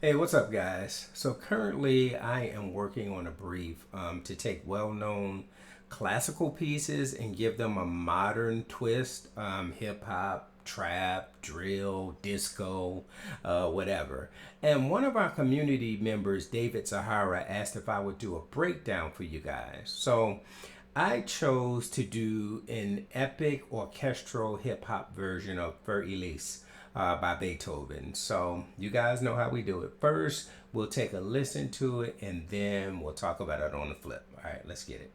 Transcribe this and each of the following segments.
Hey, what's up, guys? So currently, I am working on a brief to take well-known classical pieces and give them a modern twist, hip hop, trap, drill, disco, whatever. And one of our community members, David Zahara, asked if I would do a breakdown for you guys. So I chose to do an epic orchestral hip hop version of Fur Elise by Beethoven. So you guys know how we do it. First, we'll take a listen to it and then we'll talk about it on the flip. All right, let's get it.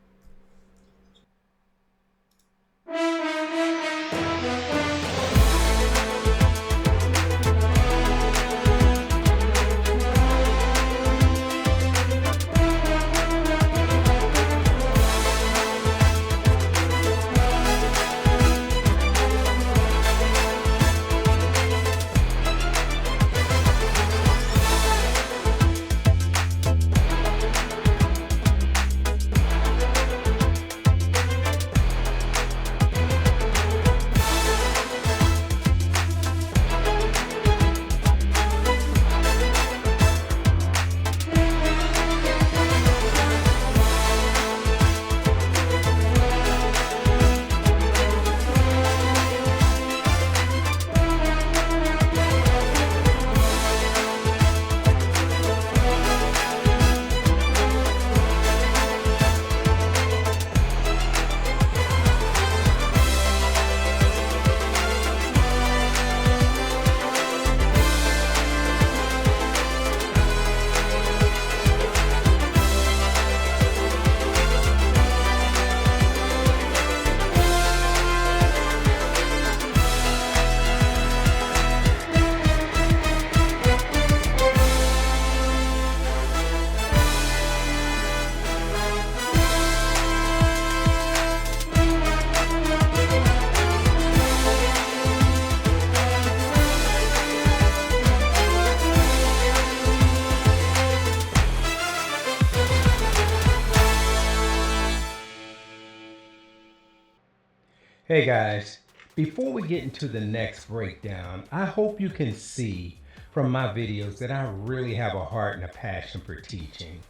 Hey guys, before we get into the next breakdown, I hope you can see from my videos that I really have a heart and a passion for teaching.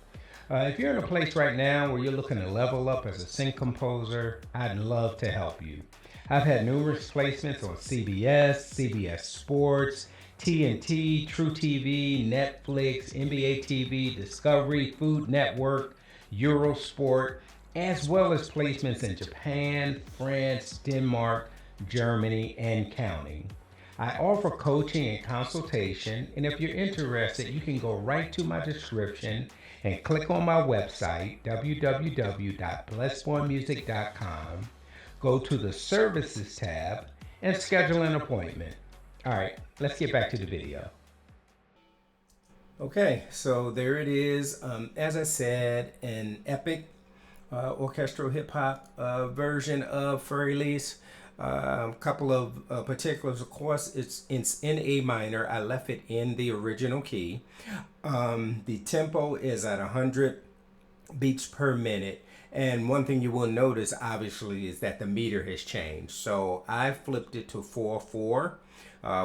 If you're in a place right now where you're looking to level up as a sync composer, I'd love to help you. I've had numerous placements on CBS, CBS Sports, TNT, True TV, Netflix, NBA TV, Discovery, Food Network, Eurosport, as well as placements in Japan, France, Denmark, Germany, and counting. I offer coaching and consultation, and if you're interested, you can go right to my description and click on my website, www.blessedboymusic.com, go to the Services tab, and schedule an appointment. All right, let's get back to the video. Okay, so there it is. As I said, an epic orchestral hip hop version of Fur Elise. A couple of particulars, of course, it's in A minor. I left it in the original key. The tempo is at 100 beats per minute. And one thing you will notice, obviously, is that the meter has changed. So I flipped it to 4/4,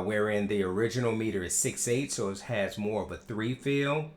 wherein the original meter is 6/8, so it has more of a 3 feel.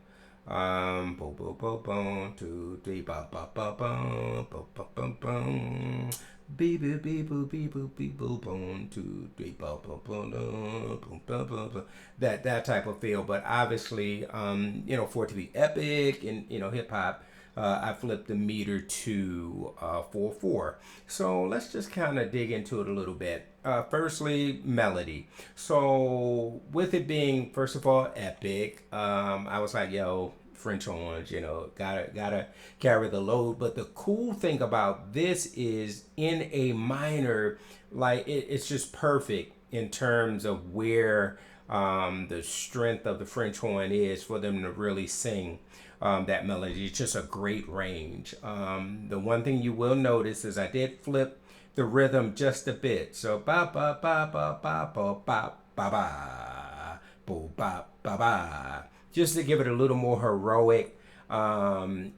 Boom, boom, boom, boom, 2, 3, ba, ba, ba, boom, boom, boom, boom, boom. Beep, beep, beep, boop, beep, boop, beep, boop, boom, 2, 3, ba, ba, boom, boom, boom, boom, boom. That type of feel, but obviously, for it to be epic and hip hop, I flipped the meter to 4/4. So let's just kind of dig into it a little bit. Firstly, melody. So with it being, first of all, epic, I was like, yo, French horns, gotta carry the load. But the cool thing about this is in A minor, like it's just perfect in terms of where the strength of the French horn is for them to really sing that melody. It's just a great range. The one thing you will notice is I did flip the rhythm just a bit. So ba ba ba ba ba ba ba ba ba bo ba ba ba, just to give it a little more heroic and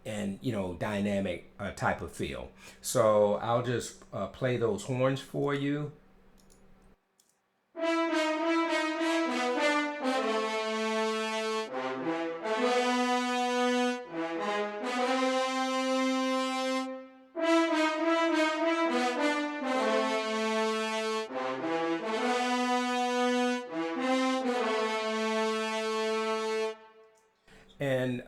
dynamic type of feel. So I'll just play those horns for you. And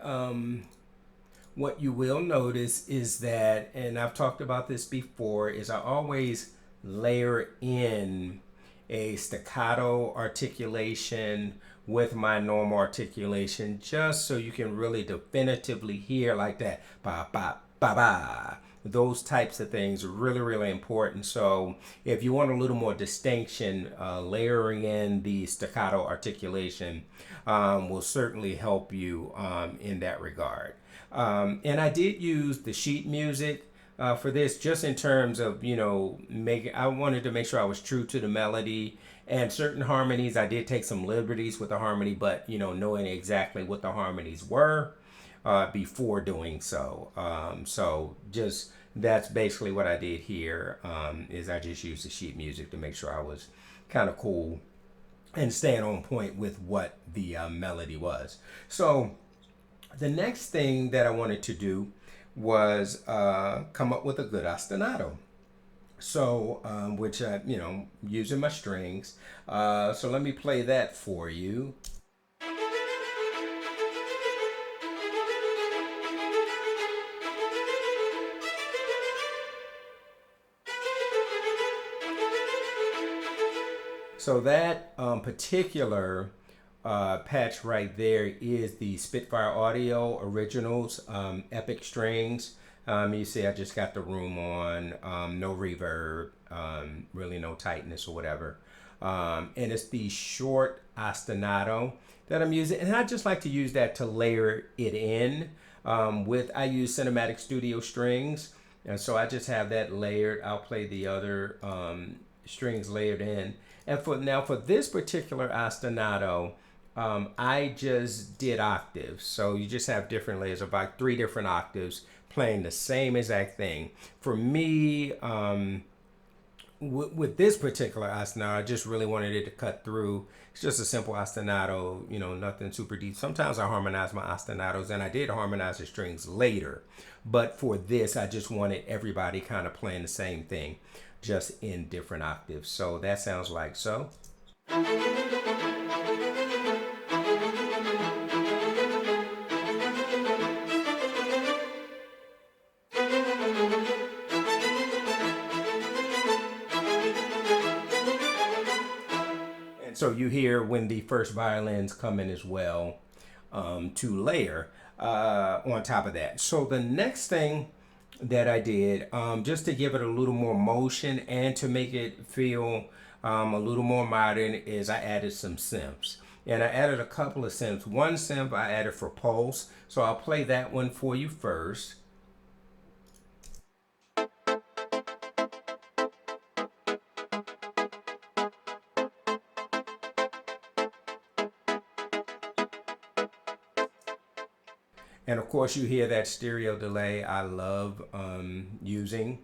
what you will notice is that, and I've talked about this before, is I always layer in a staccato articulation with my normal articulation just so you can really definitively hear like that ba ba ba ba. Those types of things are really, really important. So if you want a little more distinction, layering in the staccato articulation will certainly help you in that regard. And I did use the sheet music for this, just in terms of, making. I wanted to make sure I was true to the melody and certain harmonies. I did take some liberties with the harmony, but knowing exactly what the harmonies were before doing so. So just that's basically what I did here. Is I just used the sheet music to make sure I was kind of cool and staying on point with what the melody was. So the next thing that I wanted to do was come up with a good ostinato. So, which using my strings. So let me play that for you. So that particular patch right there is the Spitfire Audio Originals Epic Strings. You see I just got the room on, no reverb, really no tightness or whatever. And it's the short ostinato that I'm using. And I just like to use that to layer it in I use Cinematic Studio strings. And so I just have that layered. I'll play the other strings layered in. And for this particular ostinato, I just did octaves. So you just have different layers of like 3 different octaves playing the same exact thing. For me, with this particular ostinato, I just really wanted it to cut through. It's just a simple ostinato, nothing super deep. Sometimes I harmonize my ostinatos, and I did harmonize the strings later. But for this, I just wanted everybody kind of playing the same thing, just in different octaves. So that sounds like so. And so you hear when the first violins come in as well, to layer on top of that. So the next thing that I did, just to give it a little more motion and to make it feel a little more modern, is I added some synths. And I added a couple of synths. One synth I added for pulse. So I'll play that one for you first. And of course, you hear that stereo delay. I love using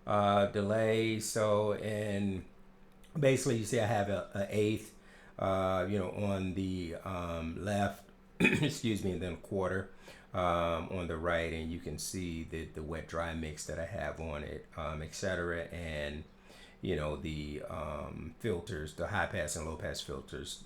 delay. So, and basically, you see, I have a eighth, on the left, excuse me, and then a quarter on the right, and you can see the wet dry mix that I have on it, etc. And the filters, the high pass and low pass filters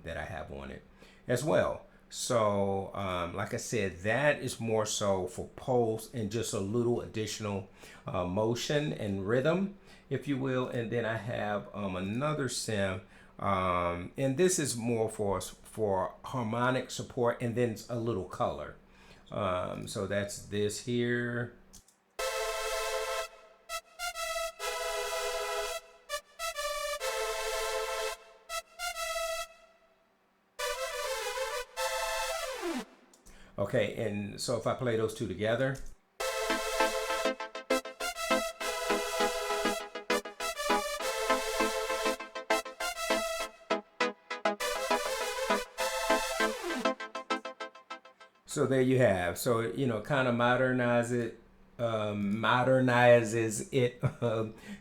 that I have on it as well. So, like I said, that is more so for pulse and just a little additional motion and rhythm, if you will. And then I have another synth, and this is more for harmonic support and then a little color. So that's this here. Okay, and so if I play those two together. So there you have. So kind of modernizes it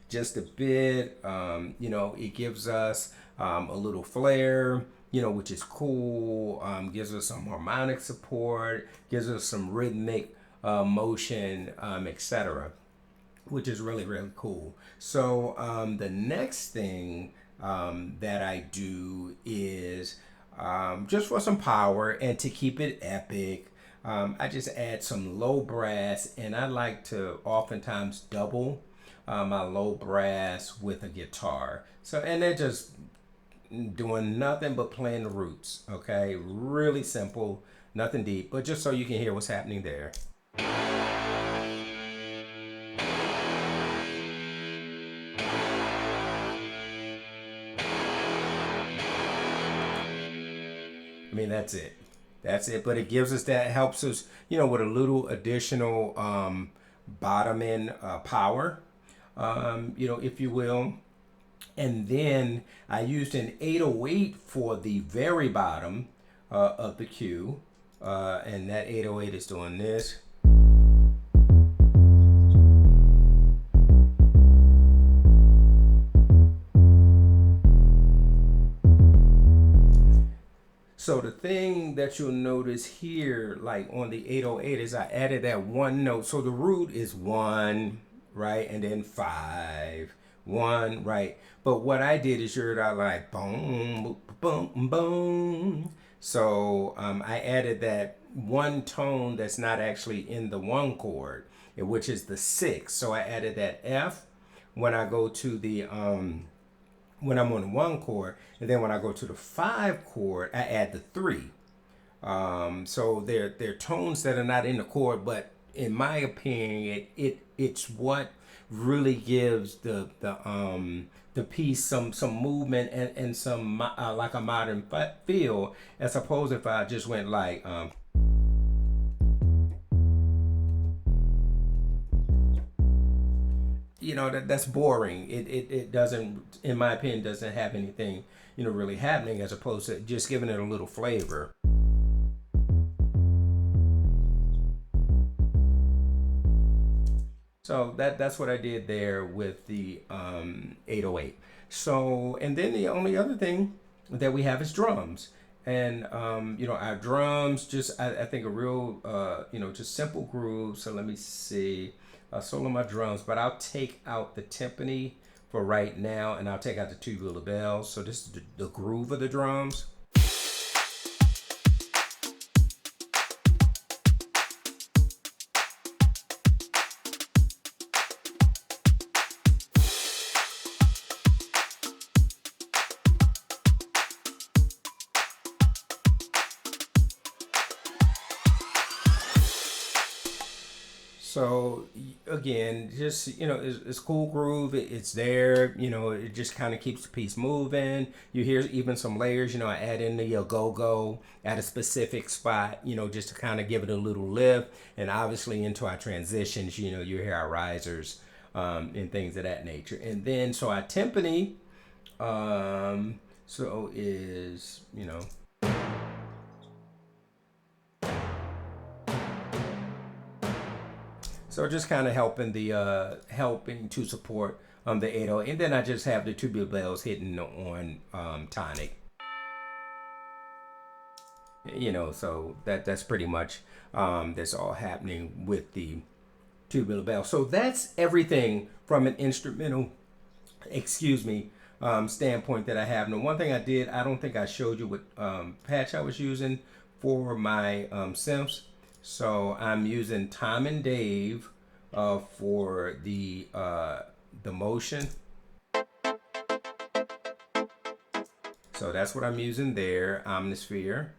just a bit. It gives us a little flair, which is cool. Gives us some harmonic support, gives us some rhythmic motion, etc., which is really, really cool. So the next thing that I do is just for some power and to keep it epic. I just add some low brass, and I like to oftentimes double my low brass with a guitar. So, and they're just doing nothing but playing the roots. Okay, really simple, nothing deep, but just so you can hear what's happening there. I mean, that's it. That's it. But it gives us that, helps us, with a little additional bottom end power, if you will. And then I used an 808 for the very bottom of the cue. And that 808 is doing this. So the thing that you'll notice here, like on the 808, is I added that one note. So the root is one, right? And then five, one, right? But what I did is you heard I like boom, boom, boom. So I added that one tone that's not actually in the one chord, which is the six. So I added that F when I go to the when I'm on the one chord, and then when I go to the five chord, I add the three. So they're tones that are not in the chord, but in my opinion, it's what really gives the piece some movement and some like a modern feel, as opposed if I just went like that's boring. It doesn't, in my opinion, doesn't have anything really happening, as opposed to just giving it a little flavor. So that's what I did there with the 808. So, and then the only other thing that we have is drums. And our drums, just I think a real just simple groove. So let me see, solo my drums, but I'll take out the timpani for right now, and I'll take out the tubular bells. So this is the groove of the drums. So again, just it's cool groove. It's there. It just kind of keeps the piece moving. You hear even some layers. I add in the go go at a specific spot. Just to kind of give it a little lift. And obviously into our transitions, you hear our risers and things of that nature. And then so our timpani, so is So just kind of helping to support the 808, and then I just have the tubular bells hitting on tonic. So that's pretty much that's all happening with the tubular bell. So that's everything from an instrumental, excuse me, standpoint that I have. Now, one thing I don't think I showed you what patch I was using for my synths. So I'm using Tom and Dave for the motion. So that's what I'm using there, Omnisphere.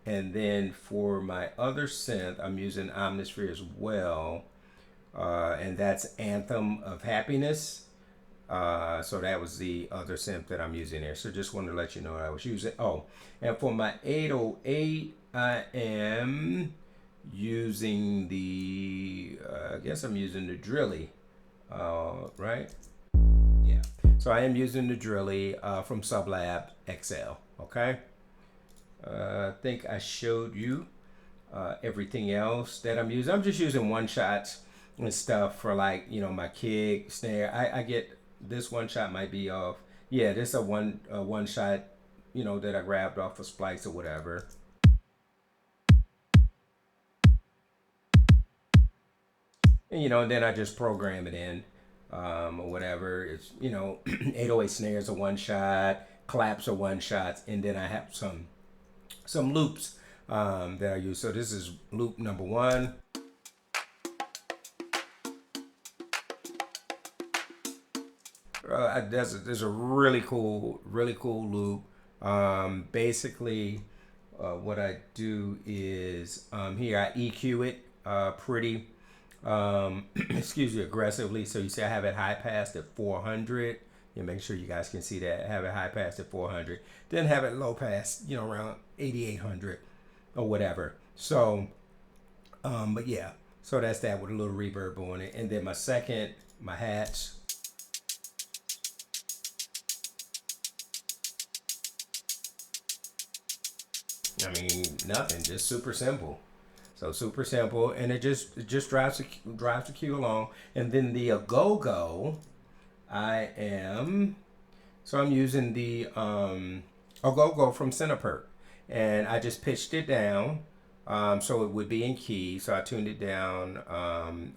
And then for my other synth, I'm using Omnisphere as well. And that's Anthem of Happiness. So that was the other synth that I'm using there. So just wanted to let you know what I was using. Oh, and for my 808, I am using I guess I'm using the Drilly, right? Yeah. So I am using the Drilly from Sublab XL. Okay. I think I showed you everything else that I'm using. I'm just using one shots and stuff for like my kick snare. I get this one shot might be off. Yeah, this is a one shot that I grabbed off a splice or whatever. And then I just program it in or whatever. It's 808 snares a one shot, claps or one shots, and then I have some loops that I use. So this is loop number 1. There's a really cool loop. Basically, what I do is here I EQ it pretty excuse me, aggressively. So you see I have it high passed at 400. You make sure you guys can see that. Have it high passed at 400. Then have it low pass, around 8800 or whatever. So, but yeah. So that's that with a little reverb on it. And then my hats. I mean, nothing, just super simple. So super simple, and it just drives the cue along. And then the go-go, I'm using the go-go from Cineperk, and I just pitched it down, so it would be in key. So I tuned it down,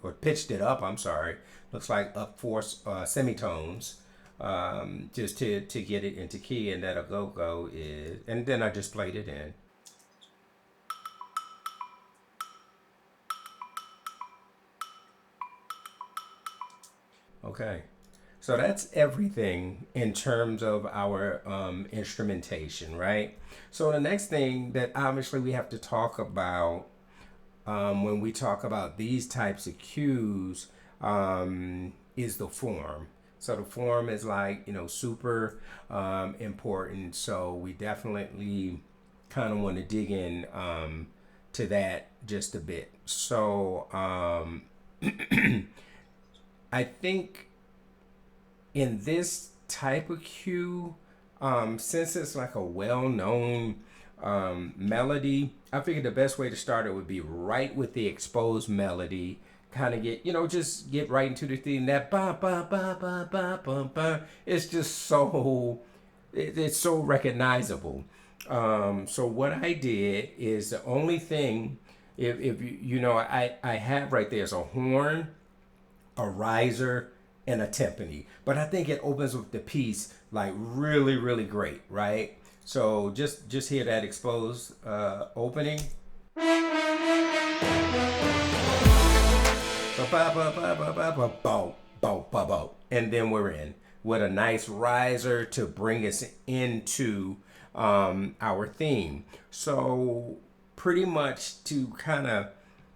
or pitched it up. I'm sorry, looks like up 4 semitones, just to get it into key. And that a go-go is, and then I just played it in. Okay, so that's everything in terms of our instrumentation, right? So the next thing that obviously we have to talk about when we talk about these types of cues is the form. So the form is like, super important. So we definitely kind of want to dig in to that just a bit. So I think in this type of cue, since it's like a well-known melody, I figured the best way to start it would be right with the exposed melody. Kind of get, just get right into the theme. That ba ba ba ba ba ba ba. It's just so, it's so recognizable. So what I did is the only thing, if I have right there is a horn, a riser, and a timpani. But I think it opens with the piece like really, really great, right? So just hear that exposed opening. So ba ba ba ba ba ba bo bo ba bo, and then we're in with a nice riser to bring us into our theme. So pretty much to kind of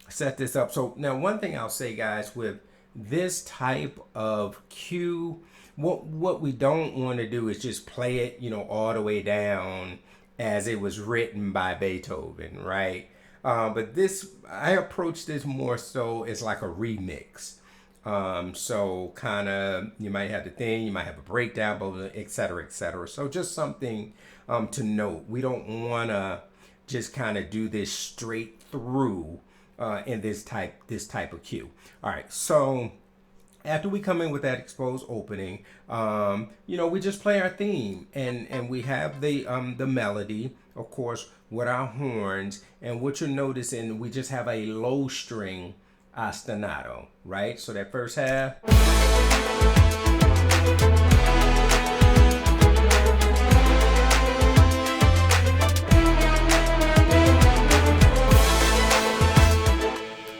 set this up. So now one thing I'll say, guys, with this type of cue, what we don't want to do is just play it, all the way down as it was written by Beethoven, right? But this, I approach this more so as like a remix. So kind of, you might have the thing, you might have a breakdown, et cetera, et cetera. So just something to note. We don't want to just kind of do this straight through in this type of cue. All right, so after we come in with that exposed opening, we just play our theme, and we have the melody, of course, with our horns. And what you'll notice, and we just have a low string ostinato, right? So that first half.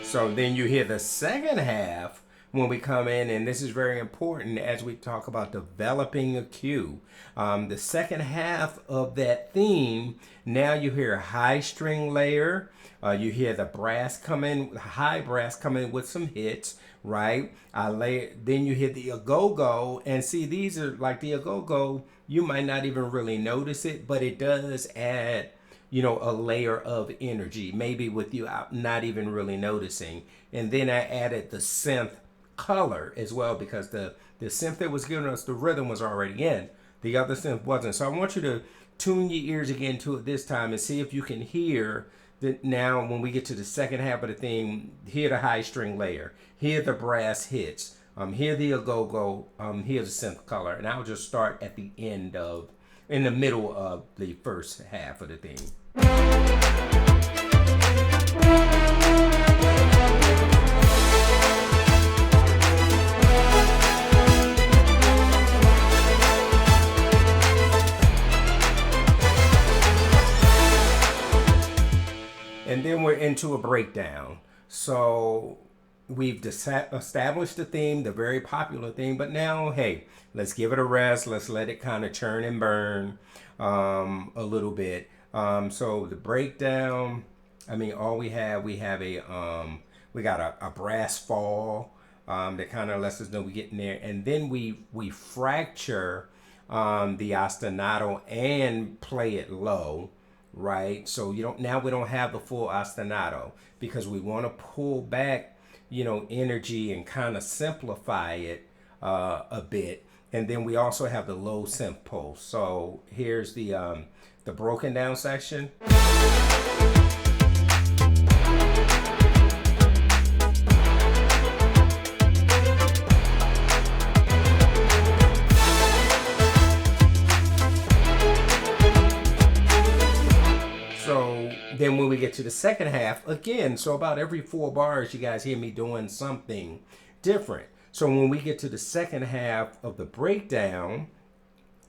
So then you hear the second half when we come in, and this is very important as we talk about developing a cue. The second half of that theme, now you hear a high string layer. You hear the brass come in, high brass come in with some hits, right? Then you hear the go-go, and see, these are like the go-go. You might not even really notice it, but it does add a layer of energy, maybe with you not even really noticing. And then I added the synth color as well, because the synth that was giving us the rhythm was already in. The other synth wasn't. So I want you to tune your ears again to it this time and see if you can hear that now when we get to the second half of the theme. Hear the high string layer, hear the brass hits, hear the go-go, hear the synth color. And I'll just start at the end in the middle of the first half of the theme. And then we're into a breakdown. So we've established the theme, the very popular theme, but now, hey, let's give it a rest. Let's let it kind of churn and burn a little bit. So the breakdown, I mean, all we have we got a brass fall that kind of lets us know we get in there, and then we fracture the ostinato and play it low, right? So you don't now we don't have the full ostinato because we want to pull back, energy and kind of simplify it a bit. And then we also have the low synth pulse. So here's the broken down section. Then when we get to the second half, again, so about every 4 bars, you guys hear me doing something different. So when we get to the second half of the breakdown,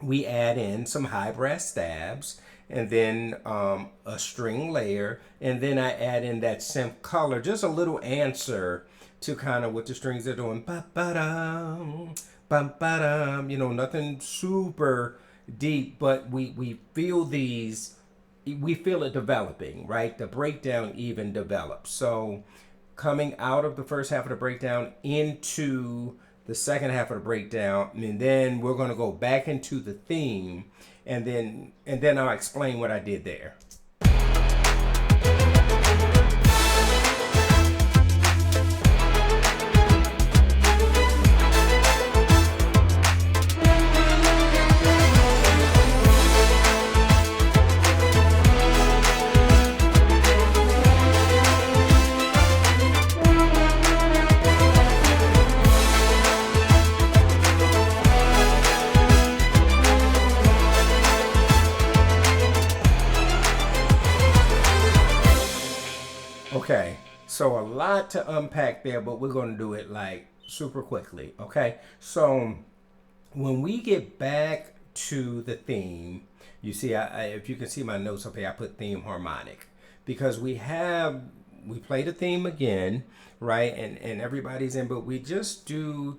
we add in some high brass stabs and then a string layer. And then I add in that synth color, just a little answer to kind of what the strings are doing. Ba-ba-dum, ba-ba-dum, nothing super deep, but we feel these. We feel it developing, right? The breakdown even develops. So coming out of the first half of the breakdown into the second half of the breakdown, and then we're going to go back into the theme, and then I'll explain what I did there. Okay, so a lot to unpack there, but we're going to do it like super quickly. Okay, so when we get back to the theme, you see, if you can see my notes up here, I put theme harmonic because we play the theme again, right? And everybody's in, but we just do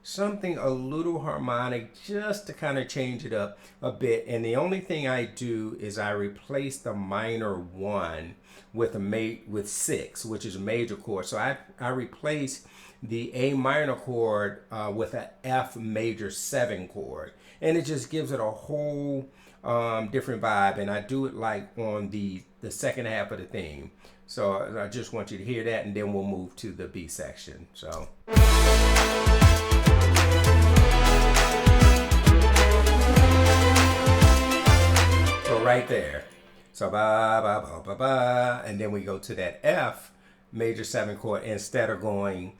something a little harmonic just to kind of change it up a bit. And the only thing I do is I replace the minor 1 with with 6, which is a major chord. So I replace the A minor chord with an F major 7 chord, and it just gives it a whole different vibe. And I do it like on the second half of the theme. So I just want you to hear that, and then we'll move to the B section. So. So right there. So ba ba ba ba ba, and then we go to that F major 7 chord instead of going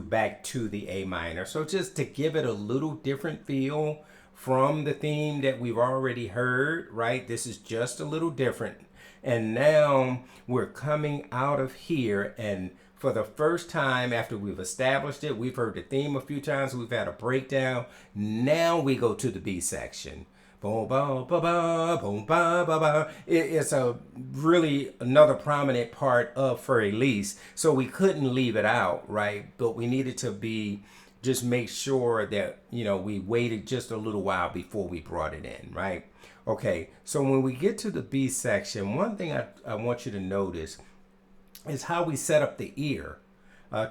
back to the A minor. So just to give it a little different feel from the theme that we've already heard, right? This is just a little different. And now we're coming out of here, and for the first time after we've established it, we've heard the theme a few times, we've had a breakdown. Now we go to the B section. Boom, ba, ba, ba, boom, ba, ba, ba. It's a really another prominent part of Fur Elise, so we couldn't leave it out, right? But we needed to just make sure that, we waited just a little while before we brought it in, right? Okay, so when we get to the B section, one thing I want you to notice is how we set up the ear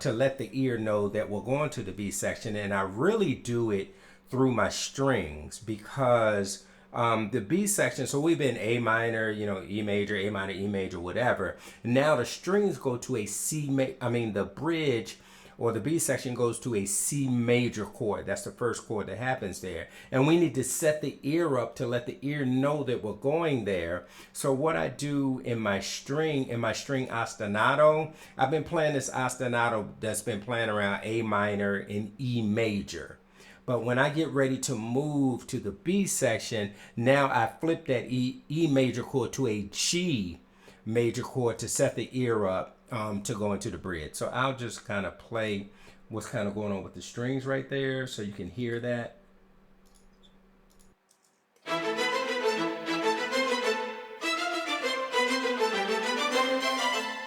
to let the ear know that we're going to the B section. And I really do it through my strings because the B section, so we've been A minor, E major, A minor, E major, whatever. Now the strings go to a the bridge or the B section goes to a C major chord. That's the first chord that happens there. And we need to set the ear up to let the ear know that we're going there. So what I do in my string ostinato, I've been playing this ostinato that's been playing around A minor and E major. But when I get ready to move to the B section, now I flip that E major chord to a G major chord to set the ear up to go into the bridge. So I'll just kind of play what's kind of going on with the strings right there so you can hear that.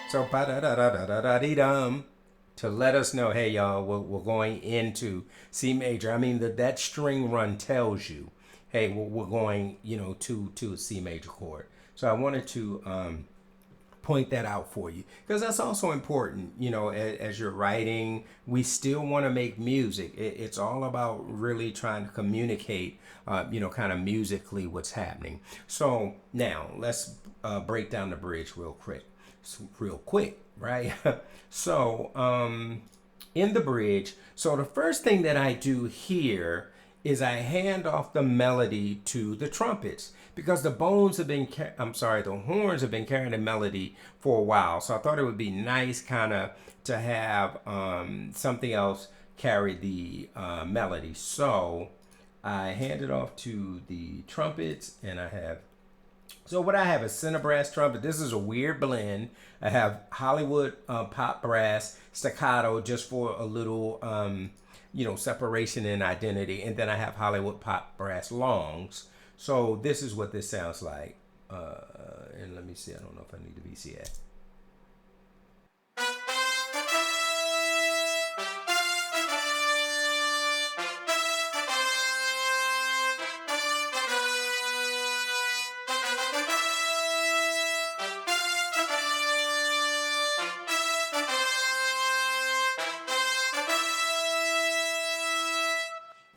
So ba da da da da da da dee dum to let us know, hey y'all, we're going into C major. I mean that string run tells you, hey, we're going, to a C major chord. So I wanted to point that out for you because that's also important. As you're writing, we still want to make music. It's all about really trying to communicate, kind of musically what's happening. So now let's break down the bridge real quick, right? So in the bridge, so the first thing that I do here is I hand off the melody to the trumpets because the horns have been carrying the melody for a while. So I thought it would be nice kind of to have something else carry the melody. So I hand it off to the trumpets, and so what I have is center brass trumpet. This is a weird blend. I have Hollywood pop brass staccato just for a little, separation and identity. And then I have Hollywood pop brass longs. So this is what this sounds like. And let me see. I don't know if I need the VCA.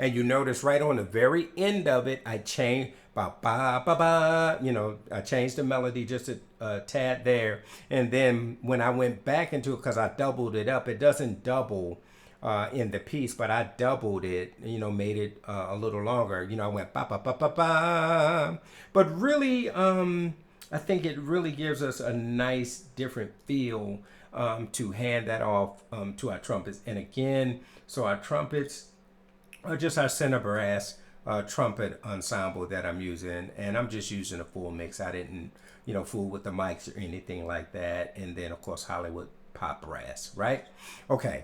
And you notice right on the very end of it, I changed ba ba ba ba. I changed the melody just a tad there. And then when I went back into it, because I doubled it up, it doesn't double in the piece, but I doubled it. Made it a little longer. I went ba ba ba ba ba. But really, I think it really gives us a nice different feel to hand that off to our trumpets. And again, so our trumpets just our center brass trumpet ensemble that I'm using, and I'm just using a full mix. I didn't, fool with the mics or anything like that. And then of course Hollywood pop brass, right? Okay.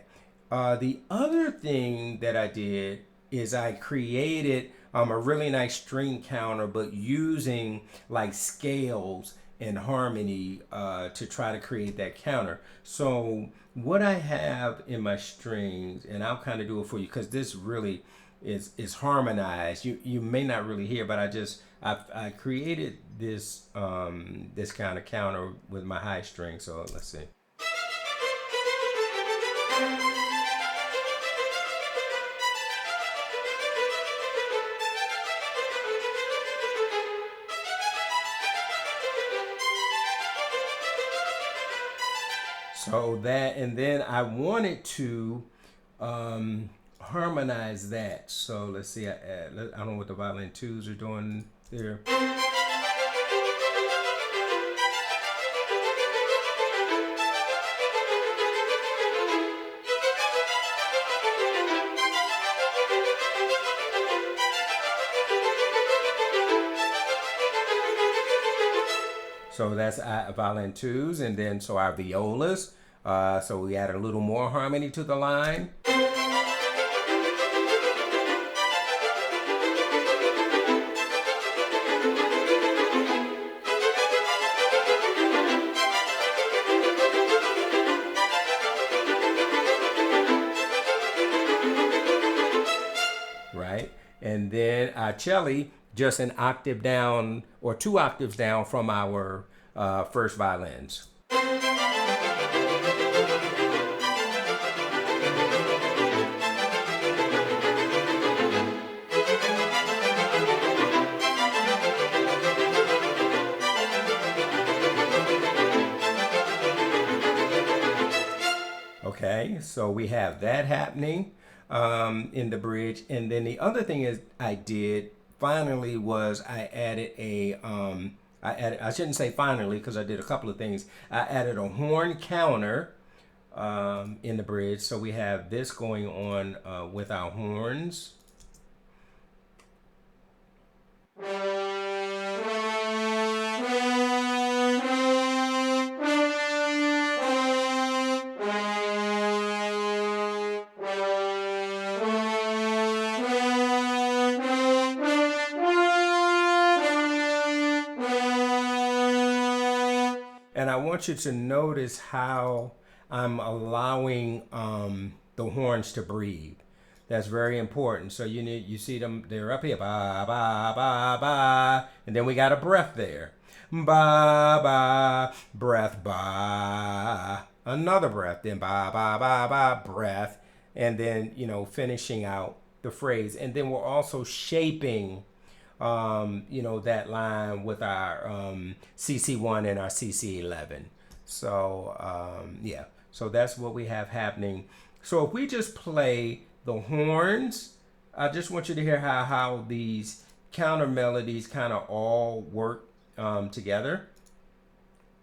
The other thing that I did is I created a really nice string counter, but using like scales and harmony to try to create that counter. So what I have in my strings, and I'll kind of do it for you because this really is harmonized. You may not really hear, but I created this this kind of counter with my high string. So let's see. So that, and then I wanted to harmonize that. So let's see. I don't know what the violin twos are doing there. So that's violin twos, and then so our violas. So we add a little more harmony to the line. Right, and then our cello just an octave down or 2 octaves down from our first violins. Okay, so we have that happening in the bridge. And then the other thing is I did finally was I shouldn't say finally because I did a couple of things. I added a horn counter in the bridge. So we have this going on with our horns. And And I want you to notice how I'm allowing the horns to breathe. That's very important. So you see them, they're up here, ba ba ba ba, and then we got a breath there, ba ba, breath, ba, another breath, then ba ba ba ba, breath, and then finishing out the phrase, and then we're also shaping that line with our CC1 and our CC11. So yeah, so that's what we have happening. So if we just play the horns, I just want you to hear how these counter melodies kind of all work together,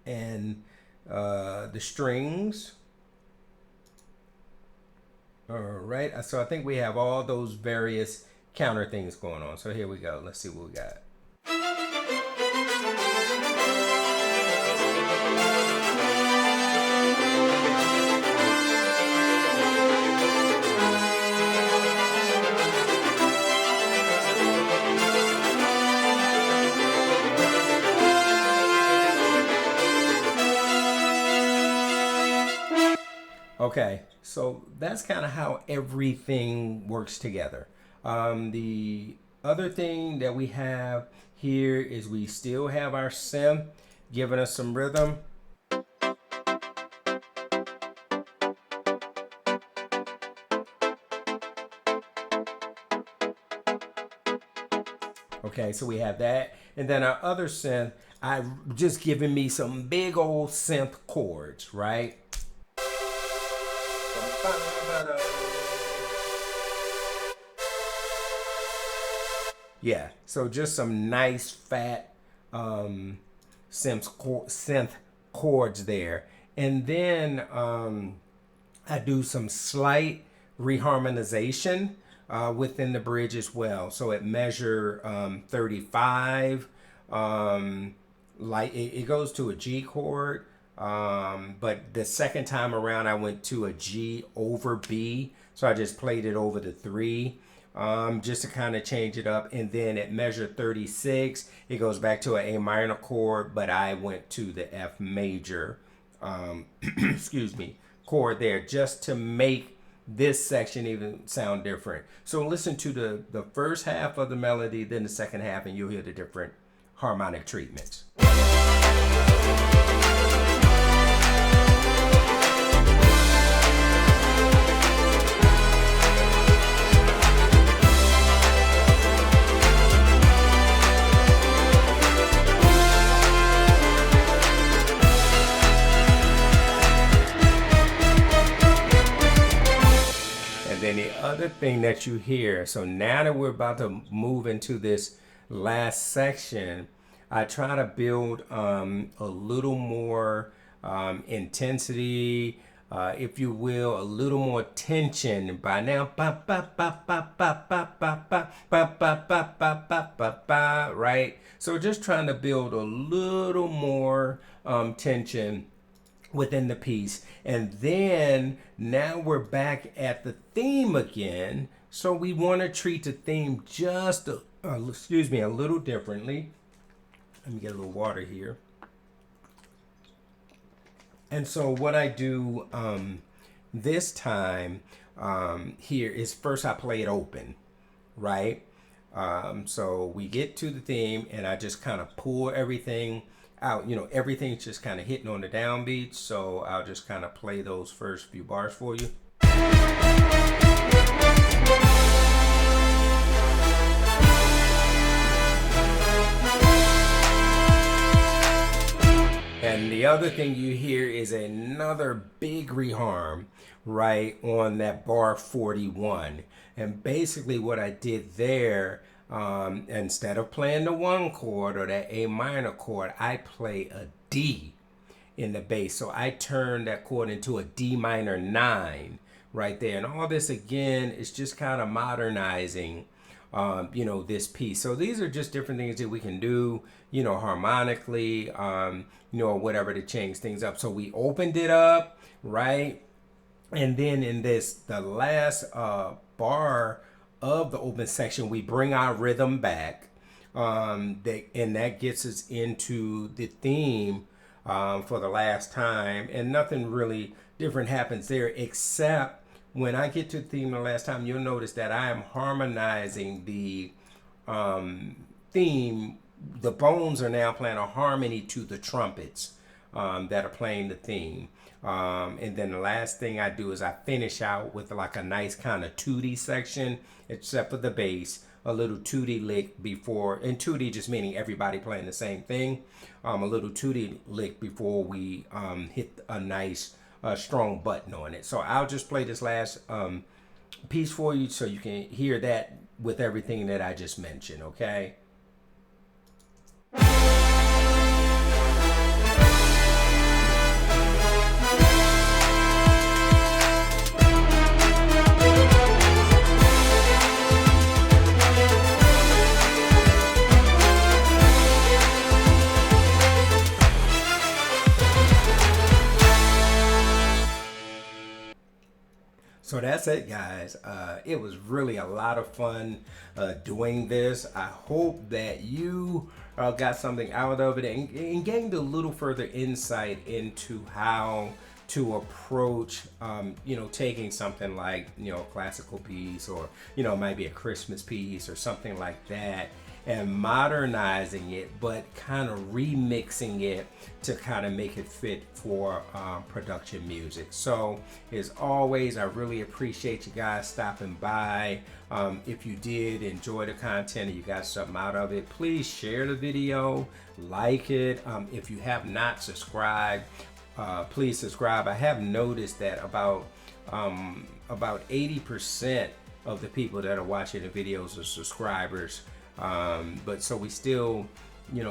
and the strings. All right, so I think we have all those various counter things going on. So here we go. Let's see what we got. Okay, so that's kind of how everything works together. The other thing that we have here is we still have our synth giving us some rhythm. Okay, so we have that. And then our other synth, I just giving me some big old synth chords, right? Yeah, so just some nice fat synth chords there. And then I do some slight reharmonization within the bridge as well. So at measure 35, it goes to a G chord. But the second time around, I went to a G over B. So I just played it over the 3. Just to kind of change it up. And then at measure 36, it goes back to an A minor chord, but I went to the F major, excuse me, chord there, just to make this section even sound different. So listen to the first half of the melody, then the second half, and you'll hear the different harmonic treatments. Then the other thing that you hear, so now that we're about to move into this last section, I try to build a little more intensity, if you will, a little more tension. By now, right? So just trying to build a little more tension within the piece. And then now we're back at the theme again. So we want to treat the theme just a little differently. Let me get a little water here. And so what I do this time here is first I play it open, right? So we get to the theme and I just kind of pull everything out. Everything's just kind of hitting on the downbeats. So I'll just kind of play those first few bars for you. And the other thing you hear is another big reharm right on that bar 41. And basically what I did there, instead of playing the 1 chord or that A minor chord, I play a D in the bass. So I turn that chord into a D minor 9 right there. And all this again is just kind of modernizing this piece. So these are just different things that we can do, harmonically, or whatever to change things up. So we opened it up, right? And then in the last bar of the open section, we bring our rhythm back, and that gets us into the theme for the last time, and nothing really different happens there, except when I get to the theme the last time, you'll notice that I am harmonizing the theme. The bones are now playing a harmony to the trumpets that are playing the theme. And then the last thing I do is I finish out with like a nice kind of tooty section, except for the bass, a little tooty lick before, and tooty just meaning everybody playing the same thing, a little tooty lick before we hit a nice strong button on it. So I'll just play this last piece for you so you can hear that with everything that I just mentioned, okay? So that's it, guys. It was really a lot of fun doing this. I hope that you got something out of it and gained a little further insight into how to approach, taking something like, a classical piece, or, maybe a Christmas piece or something like that, and modernizing it, but kind of remixing it to kind of make it fit for production music. So as always, I really appreciate you guys stopping by. If you did enjoy the content and you got something out of it, please share the video, like it. If you have not subscribed, please subscribe. I have noticed that about 80% of the people that are watching the videos are subscribers. But so we still,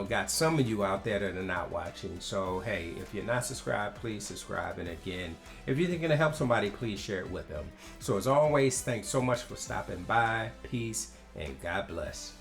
got some of you out there that are not watching. So, hey, if you're not subscribed, please subscribe. And again, if you're thinking to help somebody, please share it with them. So as always, thanks so much for stopping by. Peace and God bless.